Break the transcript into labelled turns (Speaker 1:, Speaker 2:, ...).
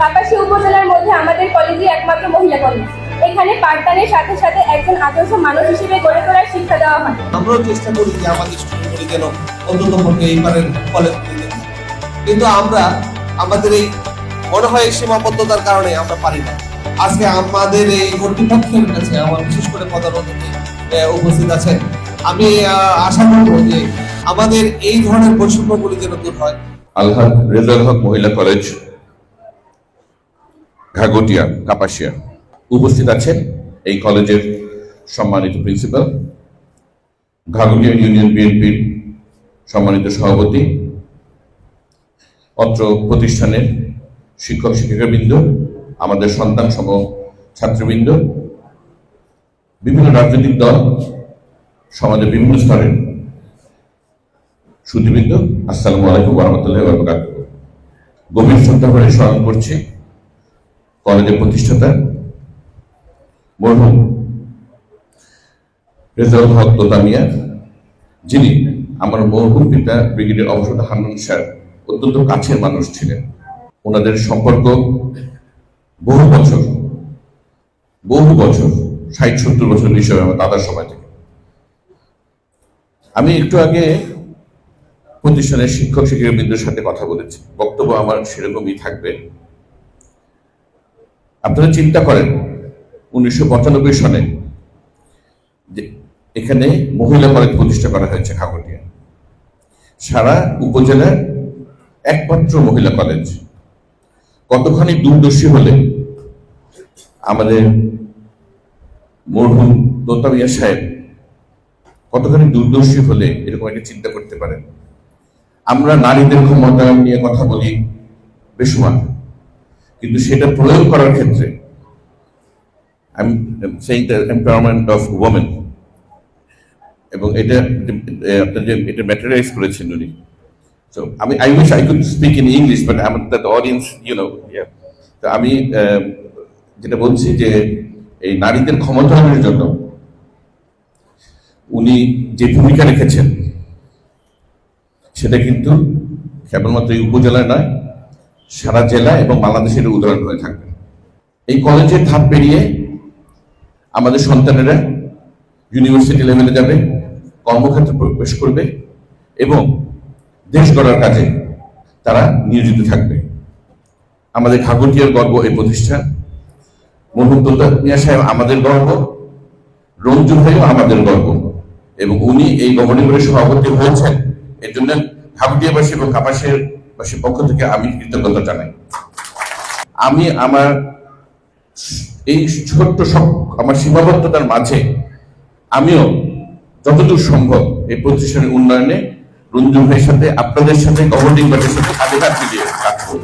Speaker 1: কাপাসিয়া উপজেলার মধ্যে আমাদের কলেজই একমাত্র মহিলা কলেজ। এখানে পাঠদানের সাথে সাথে একজন আদর্শ মানুষ হিসেবে গড়ে তোলার শিক্ষা দেওয়া হয়।
Speaker 2: আমরাও চেষ্টা করি যে আমাদের স্টুডেন্টগুলি যেন অন্তত পক্ষে এইবারের কলেজ, কিন্তু আমরা আমাদের এই মনে হয় সীমাবদ্ধতার কারণে আমরা পারি না। আজকে আমাদের এই কর্তৃপক্ষের কাছে আমার বিশেষ করে প্রধান অতিথি উপস্থিত আছেন, আমি আশা করব যে আমাদের এই ধরনের বৈষম্যগুলি যেন দূর হয়।
Speaker 3: আলহাদ রেজাউল হক মহিলা কলেজ, ঘাগটিয়া, কাপাসিয়া। উপস্থিত আছেন এই কলেজের সম্মানিত প্রিন্সিপাল, ঘাগটিয়া ইউনিয়ন বিএনপির সম্মানিত সভাপতি, অত্র প্রতিষ্ঠানের শিক্ষক শিক্ষিকাবৃন্দ, আমাদের সন্তান সম ছাত্রবৃন্দ, বিভিন্ন রাজনৈতিক দল, সমাজের বিভিন্ন স্তরের সুধীবৃন্দ, আসসালামু আলাইকুম ওয়া রাহমাতুল্লাহি ওয়া বারাকাতুহু। গভীর শ্রদ্ধা করে স্মরণ করছি কলেজের প্রতিষ্ঠাতা মরহুম রেজাউল হক তোতা মিয়া, যিনি আমার মরহুম পিতা ব্রিগেডিয়ার অবসর হান্নান স্যার অত্যন্ত কাছের মানুষ ছিলেন। ওনাদের সম্পর্ক বহু বছর 60-70 বছর হিসেবে আমার দাদার সময় থেকে। আমি একটু আগে প্রতিষ্ঠানের শিক্ষক শিক্ষিকাবৃন্দের সাথে কথা বলেছি, বক্তব্য আমার সেরকমই থাকবে। আপনারা চিন্তা করেন 1995 সনে যে এখানে মহিলা কলেজ প্রতিষ্ঠা করা হয়েছে ঘাগটিয়া, সারা উপজেলার একমাত্র মহিলা কলেজ। কতখানি দূরদর্শী হলে আমাদের মরহুম তোতা মিয়া সাহেব কতখানি দূরদর্শী হলে এরকম একটা চিন্তা করতে পারেন। আমরা নারীদের ক্ষমতা নিয়ে কথা বলি বেশুমার, কিন্তু সেটা প্রয়োগ করার ক্ষেত্রে আমি saying the empowerment of women, এবং এটা আপনার যে এটা ম্যাটেরিয়ালাইজ করেছেন উনি। So I wish I could speak in English, but I'm the audience, yeah. তো আমি যেটা বলছি যে এই নারীদের ক্ষমতায়নের জন্য উনি যে ভূমিকা রেখেছেন সেটা কিন্তু কেবলমাত্র এই উপজেলায় নয়, সারা জেলা এবং বাংলাদেশের উদাহরণ হয়ে থাকবে। এই কলেজের ধাপ পেরিয়ে আমাদের সন্তানেরা ইউনিভার্সিটি লেভেলে যাবে, কর্মক্ষেত্রে প্রবেশ করবে এবং দেশ গড়ার কাজে তারা নিয়োজিত থাকবে। আমাদের ঘাগটিয়ার গর্ব এই প্রতিষ্ঠান, মরহুম তোতা মিয়া সাহেব আমাদের গর্ব, রঞ্জু ভাইও আমাদের গর্ব, এবং উনি এই গভর্নিং বডির সভাপতি হয়েছেন। এর জন্য ঘাগটিয়াবাসী এবং কাপাসিয়াবাসীর পক্ষ থেকে আমি কৃতজ্ঞতা জানাই। আমি আমার এই ছোট্ট আমার সীমাবদ্ধতার মাঝে আমিও যতদূর সম্ভব এই প্রতিষ্ঠানের উন্নয়নে রঞ্জু ভাইয়ের সাথে, আপনাদের সাথে, গভর্নিং বডির সাথে কাঁধে কাঁধ মিলিয়ে কাজ করব।